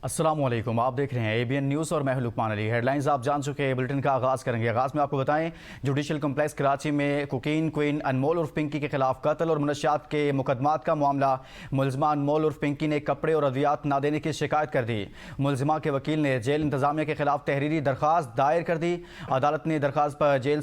अस्सलाम वालेकुम, आप देख रहे हैं एबीएन न्यूज़ और मैं हूं लुकमान अली। हेडलाइंस आप जान चुके हैं। बुलेटिन का आगाज़ करेंगे। आगाज़ में आपको बताएं, जुडिशल कम्प्लेक्स कराची में कोकीन क्वीन अनमोल उर्फ पिंकी के खिलाफ कत्ल और मुनशियात के मुकदमात का मामला। मुलजमा अनमोल उर्फ पिंकी ने कपड़े और अद्वियात ना देने की शिकायत कर दी। मुलजमा के वकील ने जेल इंतजामिया के खिलाफ तहरीरी दरख्वास्त दायर कर दी। अदालत ने दरख्वास्त पर जेल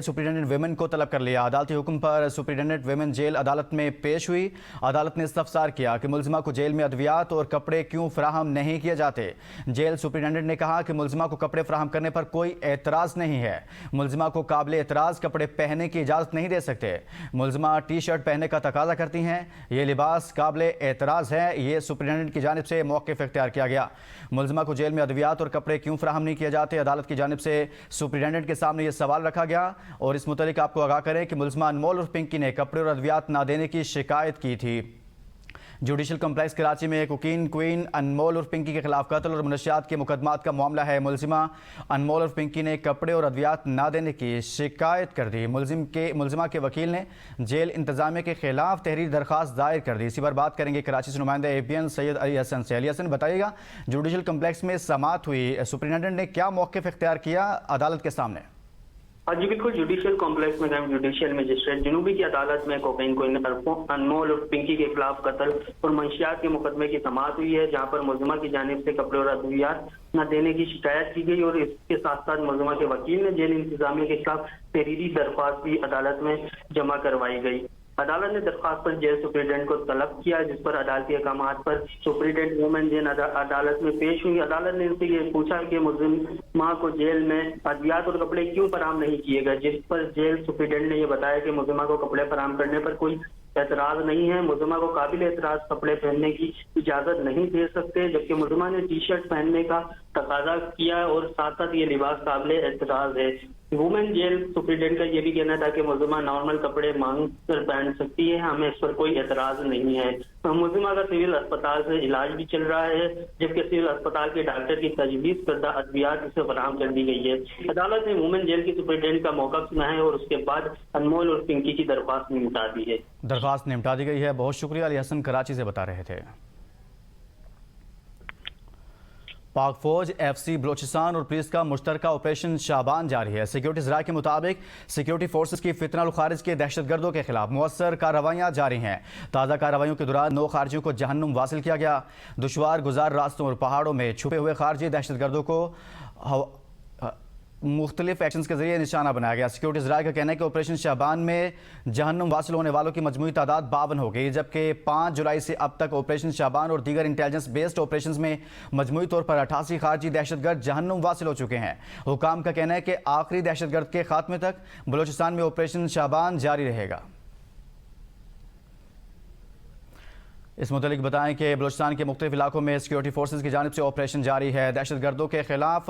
सुपरिटेंडेंट वेमेन को तलब कर लिया। अदालती हुक्म पर सुपरिटेंडेंट वेमेन जेल अदालत में पेश हुई। अदालत ने इस्तफसार किया कि मुलजमा को जेल में अद्वियात और कपड़े क्यों फराहम नहीं किए जाते। जेल सुपरिटेंडेंट ने कहा कि मुलजमा को कपड़े फराहम करने पर कोई एतराज़ नहीं है। मुलजमा को काबिल एतराज़ कपड़े पहनने की इजाज़त नहीं दे सकते। मुलजमा टी शर्ट पहनने का तकाजा करती हैं। ये लिबास काबिल एतराज़ है। ये सुपरिटेंडेंट की जानिब से मौक़िफ़ इख्तियार किया गया। मुलजमा को जेल में अद्वियात और कपड़े क्यों फराहम नहीं किए जाते। अदालत की जानिब से सुपरिटेंडेंट के सामने ये सवाल रखा गया और इस मुतालिक आपको आगाह करें कि मुलजमा अनमोल और पिंकी ने कपड़े और अद्वियात ना देने की शिकायत की थी। जुडिशल कम्प्लेक्स कराची में कोकीन क्वीन अनमोल और पिंकी के खिलाफ कत्ल और मुनशियात के मुकदमात का मामला है। मुलजिमा अनमोल और पिंकी ने कपड़े और अद्वियात ना देने की शिकायत कर दी। मुलजिमा के वकील ने जेल इंतजामिया के खिलाफ तहरीर दरख्वास्त दायर कर दी। इसी पर बात करेंगे कराची से नुमाइंदा एबीएन सैयद अली हसन से। अली हसन, बताइएगा, जुडिशल कम्प्लेक्स में समाअत हुई, सुपरिटेंडेंट ने क्या मौक़िफ़ इख्तियार किया अदालत के सामने? हाँ जी, बिल्कुल। जुडिशियल कॉम्प्लेक्स में जुडिशियल मजिस्ट्रेट जुनूबी की अदालत में कोकीन को अनमोल और पिंकी के खिलाफ कत्ल और मंशियात के मुकदमे की समाअत हुई है, जहां पर मुलजिमा की जानिब से कपड़े और अद्वियात न देने की शिकायत की गई और इसके साथ साथ मुलजिमा के वकील ने जेल इंतजामिया के खिलाफ तहरीरी दरख्वास्त भी अदालत में जमा करवाई गई। अदालत ने दरख्वास्त पर जेल सुपरिटेंडेंट को तलब किया, जिस पर अदालती अहकामात पर सुपरिटेंडेंट वुमेन जेल अदालत में पेश हुई। अदालत ने इनसे ये पूछा कि मुलजिमा को जेल में अद्वियात और कपड़े क्यों फराहम नहीं किए गए, जिस पर जेल सुपरिटेंडेंट ने यह बताया कि मुलजिमा को कपड़े फराहम करने पर कोई एतराज नहीं है। मुलजिमा को काबिल एतराज कपड़े पहनने की इजाजत नहीं दे सकते, जबकि मुलजिमा ने टी शर्ट पहनने का तकाजा किया और साथ साथ ये लिबास काबिल एतराज है। वुमेन जेल सुपरिटेंडेंट का यह भी कहना था कि मुलजिमा नॉर्मल कपड़े मांग कर पहन सकती है, हमें इस पर कोई एतराज नहीं है। मुलजिमा का सिविल अस्पताल से इलाज भी चल रहा है, जबकि सिविल अस्पताल के डॉक्टर की तजवीज़ करदा अद्वियात इसे फराहम कर दी गई है। अदालत ने वुमेन जेल की सुपरिटेंडेंट का मौका सुना है और उसके बाद अनमोल और पिंकी की दरख्वास्त निपटा दी है। दरख्वास्त निपटा दी गई है। बहुत शुक्रिया, अली हसन कराची से बता रहे थे। पाक फौज FC बलोचिस्तान और पुलिस का मुश्तरका ऑपरेशन शाबान जारी है। सिक्योरिटी ज़राए के मुताबिक सिक्योरिटी फोर्सेस की फितना खारिज के दहशतगर्दों के खिलाफ मुअस्सर कार्रवाइयाँ जारी हैं। ताज़ा कार्रवाइयों के दौरान 9 खारजियों को जहन्नुम वासिल किया गया। दुश्वार गुजार रास्तों और पहाड़ों में छुपे हुए खारजी दहशतगर्दों को मुख्तलिफ एक्शन के जरिए निशाना बनाया गया। सिक्योरिटी ज़राए का कहना है कि ऑपरेशन शाबान में जहन्नुम वासिल होने वालों की मजमूई तादाद 52 हो गई, जबकि 5 जुलाई से अब तक ऑपरेशन शाबान और दीगर इंटेलिजेंस बेस्ड ऑपरेशंस में मजमूई तौर पर 88 खारजी दहशतगर्द जहन्नुम वासिल हो चुके हैं। हुकाम का कहना है कि आखिरी दहशतगर्द के खात्मे तक बलोचिस्तान में ऑपरेशन शाबान जारी रहेगा। इस मुतालिक बताएं कि बलोचिस्तान के मुख्तलिफ इलाकों में सिक्योरिटी फोर्सेज की जानिब से ऑपरेशन जारी है। दहशतगर्दों के खिलाफ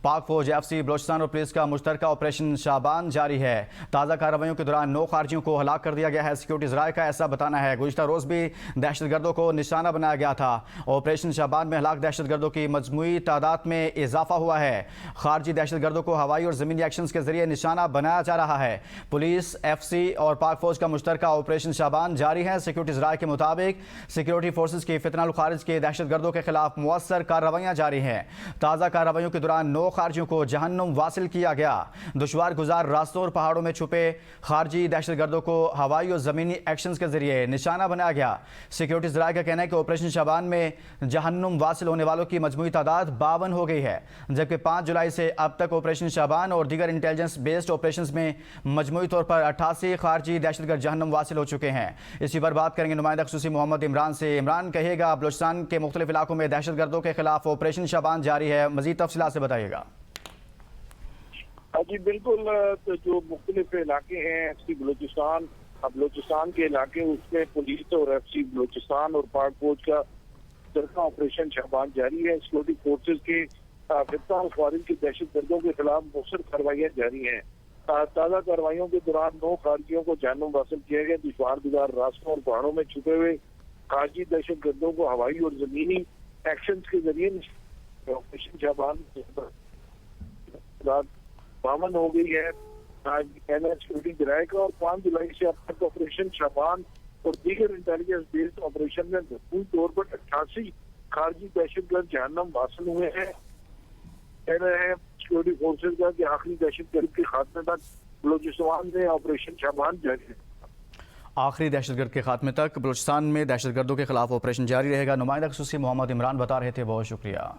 पाक फौज FC बलोचिस्तान और पुलिस का मुश्तरका ऑपरेशन शाबान जारी है। ताज़ा कार्रवाइयों के दौरान 9 खारजियों को हलाक कर दिया गया है। सिक्योरिटी ज़राए का ऐसा बताना है। गुज़िश्ता रोज़ भी दहशतगर्दों को निशाना बनाया गया था। ऑपरेशन शाबान में हलाक दहशतगर्दों की मजमूई तादाद में इजाफा हुआ है। खारजी दहशतगर्दों को हवाई और ज़मीनी एक्शन के जरिए निशाना बनाया जा रहा है। पुलिस, FC और पाक फौज का मुश्तरका ऑपरेशन शाबान जारी है। सिक्योरिटी ज़राए के मुताबिक सिक्योरिटी फोर्सेस की फितना खारिज के दहशतगर्दों के खिलाफ मुअस्सर कार्रवाइयां जारी हैं। ताज़ा कार्रवाइयों के दौरान 9 खारजियों को जहन्नुम वासिल किया गया। दुश्वार गुजार रास्तों और पहाड़ों में छुपे खारजी दहशतगर्दों को हवाई और ज़मीनी एक्शन के जरिए निशाना बनाया गया। सिक्योरिटी ज़राए का कहना है कि ऑपरेशन शाबान में जहन्नुम वासिल होने वालों की मजमूई तादाद 52 हो गई है, जबकि 5 जुलाई से अब तक ऑपरेशन शाबान और दीगर इंटेलिजेंस बेस्ड ऑपरेशन में मजमूई तौर पर 88 खारजी दहशतगर्द जहन्नुम वासिल हो चुके हैं। इसी पर बात करेंगे नुमाइंदा खुसूसी मोहम्मद इमरान से। इमरान, कहिएगा, बलोचिस्तान के मुख्तलिफ इलाकों में दहशतगर्दों के खिलाफ ऑपरेशन शाबान जारी है, मजीद तफसीलात से बताइएगा। जी बिल्कुल, तो जो मुख्तलिफ इलाके हैं FC बलोचिस्तान, बलोचिस्तान के इलाके उसमें पुलिस और FC बलोचिस्तान और पाक फौज का मुश्तरका ऑपरेशन शाबान जारी है। सिक्योरिटी फोर्सेज के फितना खारिज के दहशतगर्दों के खिलाफ मुख्तलिफ कार्रवाइयाँ जारी हैं। ताज़ा कार्रवाइयों के दौरान 9 खारजियों को जहन्नुम वासिल किया गया। दुश्वार गुजार रास्तों और पहाड़ों में छुपे हुए खारजी दहशतगर्दों को हवाई और जमीनी एक्शन के जरिए ऑपरेशन शाबान 52 हो गई है। कहना सिक्योरिटी ज़राए का, और 5 जुलाई से अब तक ऑपरेशन शाबान और दीगर इंटेलिजेंस बेस्ड ऑपरेशन में भरपूर तौर पर 88 खारजी दहशतगर्द जहन्नम हासिल हुए हैं। कह रहे हैं सिक्योरिटी फोर्सेज का कि आखिरी दहशतगर्द के खात्मे तक बलूचिस्तान में ऑपरेशन शाबान जारी है। आखिरी दहशतगर्द के खात्मे तक बलूचिस्तान में दहशतगर्दों के खिलाफ ऑपरेशन जारी रहेगा। नुमाइंदा ख़ुसूसी मोहम्मद इमरान बता रहे थे, बहुत शुक्रिया।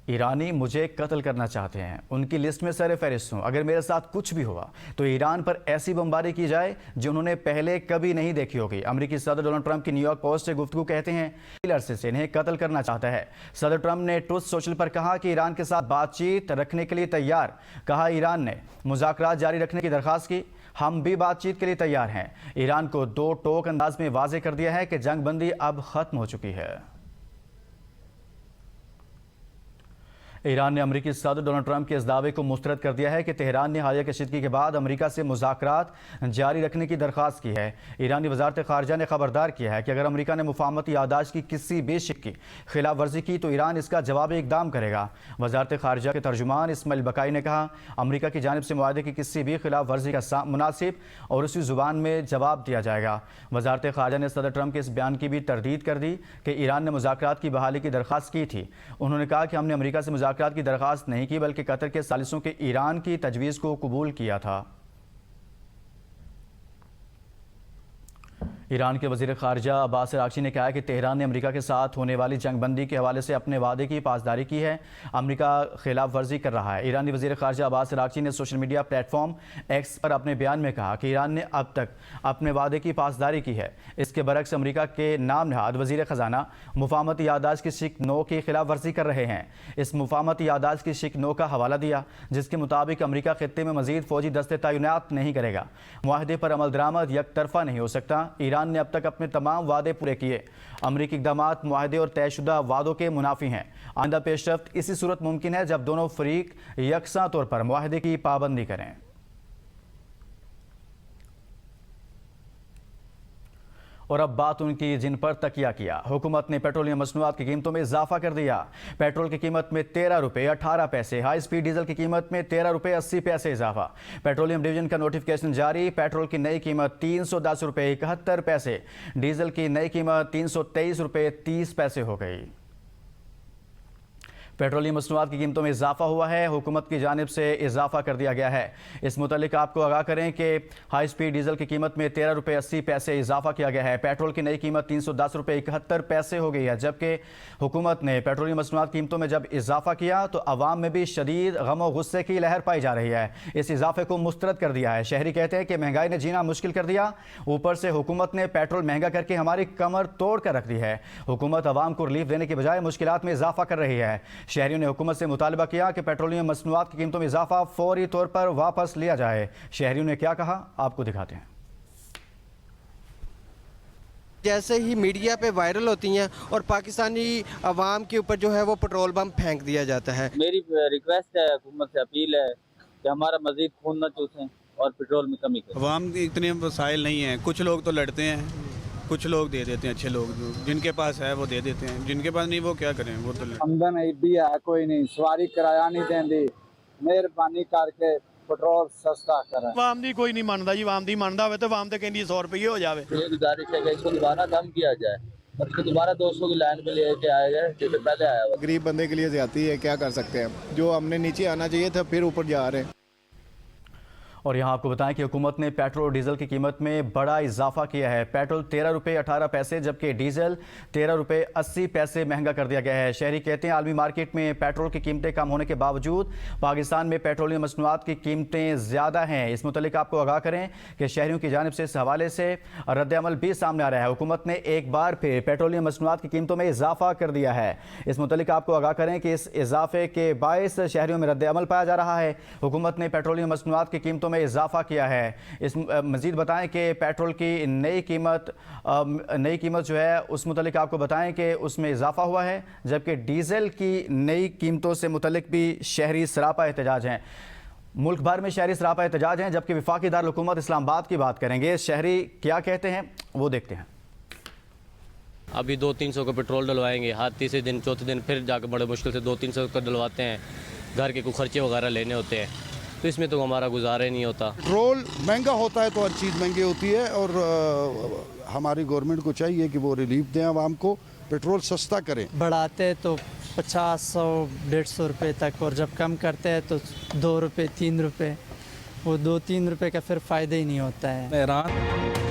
ईरानी मुझे कत्ल करना चाहते हैं, उनकी लिस्ट में सर फहरिस्त हूँ। अगर मेरे साथ कुछ भी हुआ तो ईरान पर ऐसी बमबारी की जाए जो उन्होंने पहले कभी नहीं देखी होगी। अमेरिकी सदर डोनाल्ड ट्रंप की न्यूयॉर्क पोस्ट से गुफ्तगू कहते हैं अरसे से इन्हें कत्ल करना चाहता है। सदर ट्रंप ने ट्रुथ सोशल पर कहा कि ईरान के साथ बातचीत रखने के लिए तैयार। कहा ईरान ने मुज़ाकरात जारी रखने की दरख्वास्त की, हम भी बातचीत के लिए तैयार हैं। ईरान को दो टोक अंदाज में वाजे कर दिया है कि जंग बंदी अब खत्म हो चुकी है। ईरान ने अमेरिकी सदर डोनाल्ड ट्रंप के इस दावे को मुस्तरद कर दिया है कि तेहरान ने हालिया कशीदगी के बाद अमेरिका से मुज़ाकरात जारी रखने की दरख्वास्त की है। ईरानी वजारत खारजा ने खबरदार किया है कि अगर अमेरिका ने मुफाहमती यादाश्त की किसी भी शिक की खिलाफ वर्जी की तो ईरान इसका जवाबी इकदाम करेगा। वजारत खारजा के तर्जुमान इस्माइल बकाई ने कहा, अमेरिका की जानिब से मुआहदे की किसी भी खिलाफ वर्जी का मुनासिब और उसी जुबान में जवाब दिया जाएगा। वजारत खारजा ने सदर ट्रंप के इस बयान की भी तरदीद कर दी कि ईरान ने मुज़ाकरात की बहाली की दरख्वास्त की थी। उन्होंने कहा कि हमने अमेरिका से मुज़ाकरात की दरख्वास्त नहीं की बल्कि कतर के सालिसों के ईरान की तजवीज़ को कबूल किया था। ईरान के वज़ीर ख़ारिजा अब्बास अराग़ची ने कहा कि तेहरान ने अमेरिका के साथ होने वाली जंगबंदी के हवाले से अपने वादे की पासदारी की है, अमेरिका खिलाफ वर्जी कर रहा है। ईरानी वज़ीर ख़ारिजा अब्बास अराग़ची ने सोशल मीडिया प्लेटफॉर्म एक्स पर अपने बयान में कहा कि ईरान ने अब तक अपने वादे की पासदारी की है। इसके बरक्स अमेरिका के नाम नहाद वज़ीर ख़जाना मुफाहमती यादाश्त की शिक 9 की खिलाफ वर्जी कर रहे हैं। इस मुफाहमती यादाश्त की शिक 9 का हवाला दिया जिसके मुताबिक अमेरिका खित्ते में मज़ीद फ़ौजी दस्ते तैनात नहीं करेगा। मुआहदे पर अमल दरामद एक तरफा नहीं हो सकता। ईरान ने अब तक अपने तमाम वादे पूरे किए। अमरीकी इक़दामात मुआहदे और तयशुदा वादों के मुनाफी हैं। आइंदा पेशरफ्त इसी सूरत मुमकिन है जब दोनों फरीक यकसा तौर पर मुआहदे की पाबंदी करें। और अब बात उनकी जिन पर तकिया किया। हुकूमत ने पेट्रोलियम मसनूआत की कीमतों में इजाफा कर दिया। पेट्रोल की कीमत में 13 रुपये 18 पैसे, हाई स्पीड डीजल की कीमत में 13 रुपये 80 पैसे इजाफा। पेट्रोलियम डिवीजन का नोटिफिकेशन जारी। पेट्रोल की नई कीमत 310 रुपये 71 पैसे, डीजल की नई कीमत 323 रुपये 30 पैसे हो गई। पेट्रोलियम मसनूआत की कीमतों में इजाफा हुआ है, हुकूमत की जानिब से इजाफा कर दिया गया है। इस मुतालिक आपको आगाह करें कि हाई स्पीड डीजल की कीमत में 13 रुपये 80 पैसे इजाफा किया गया है। पेट्रोल की नई कीमत 310 रुपये 71 पैसे हो गई है। जबकि हुकूमत ने पेट्रोलियम मसनूआत कीमतों में जब इजाफा किया तो अवाम में भी शदीद गम और गुस्से की लहर पाई जा रही है। इस इजाफे को मुस्तरद कर दिया है। शहरी कहते हैं कि महंगाई ने जीना मुश्किल कर दिया, ऊपर से हुकूमत ने पेट्रोल महंगा करके हमारी कमर तोड़ कर रख दी है। हुकूमत अवाम को रिलीफ देने की बजाय मुश्किलात में इजाफा कर रही है। शहरियों ने हुकूमत से मुतालबा किया कि पेट्रोलियम मसनूआत की कीमतों में इजाफा फौरी तौर पर वापस लिया जाए। शहरियों ने क्या कहा, आपको दिखाते हैं। जैसे ही मीडिया पे वायरल होती हैं और पाकिस्तानी अवाम के ऊपर जो है वो पेट्रोल बम फेंक दिया जाता है। मेरी रिक्वेस्ट है, हुकूमत से अपील है कि हमारा मजीद खून न चूसें और पेट्रोल में कमी करें। अवाम की इतने वसाइल नहीं हैं, कुछ लोग तो लड़ते हैं, कुछ लोग दे देते हैं। अच्छे लोग जिनके पास है वो दे देते हैं, जिनके पास नहीं वो क्या करें, वो तो आमदन एडी है कोई नहीं, सवारी किराया नहीं देंदी, मेहरबानी करके पेट्रोल सस्ता करें। आवाम दी कोई नहीं मानता जी, आवाम दी मानता हो तो आवाम तो कहती 100 रुपये हो जाए। ये गुजारिश है कि इसको दोबारा कम किया जाए और इसको दोबारा 200 की लाइन पे लेके आया जाए जैसे पहले आया हुआ। गरीब बंदे के लिए ज्यादती है, क्या कर सकते हैं। जो हमने नीचे आना चाहिए था फिर ऊपर जा रहे हैं। और यहाँ आपको बताएं कि हुकूमत ने पेट्रोल और डीजल की कीमत में बड़ा इजाफा किया है। पेट्रोल 13 रुपये 18 पैसे जबकि डीजल 13 रुपये 80 पैसे महंगा कर दिया गया है। शहरी कहते हैं आलमी मार्केट में पेट्रोल की कीमतें कम होने के बावजूद पाकिस्तान में पेट्रोलियम मसनूआत की कीमतें ज़्यादा हैं। इस मुतालिक आपको आगाह करें कि शहरियों की जानिब से इस हवाले से रद्द-ए-अमल भी सामने आ रहा है। हुकूमत ने एक बार फिर पेट्रोलियम मसनूआत की कीमतों में इजाफा कर दिया है। इस मुतालिक आपको आगाह करें कि इस इजाफे के बायस शहरियों में रद्द-ए-अमल पाया जा रहा है। हुकूमत ने पेट्रोलियम मसनूआत की कीमतों में इजाफा किया है। इस मजीद बताएं कि पेट्रोल की नई कीमत जो है उस मुतालिक आपको बताएं कि उसमें इजाफा हुआ है, जबकि डीजल की नई कीमतों से मुतालिक भी शहरी सरापा एहतजाज हैं। मुल्क भर में शहरी सरापा एहतजाज हैं, जबकि वफाकी दारुल हुकूमत इस्लामाबाद की बात करेंगे। शहरी क्या कहते हैं वो देखते हैं। अभी 200-300 का पेट्रोल डलवाएंगे, हर तीसरे दिन चौथे दिन फिर जाकर बड़े मुश्किल से 200-300 का डलवाते हैं। घर के कुछ खर्चे वगैरह लेने होते हैं तो इसमें तो हमारा गुजारा ही नहीं होता। पेट्रोल महंगा होता है तो हर चीज़ महंगी होती है और हमारी गवर्नमेंट को चाहिए कि वो रिलीफ दें आवाम को, पेट्रोल सस्ता करें। बढ़ाते तो 50, 100, 150 रुपये तक, और जब कम करते हैं तो 2 रुपये, 3 रुपये, वो 2-3 रुपये का फिर फ़ायदा ही नहीं होता है। ईरान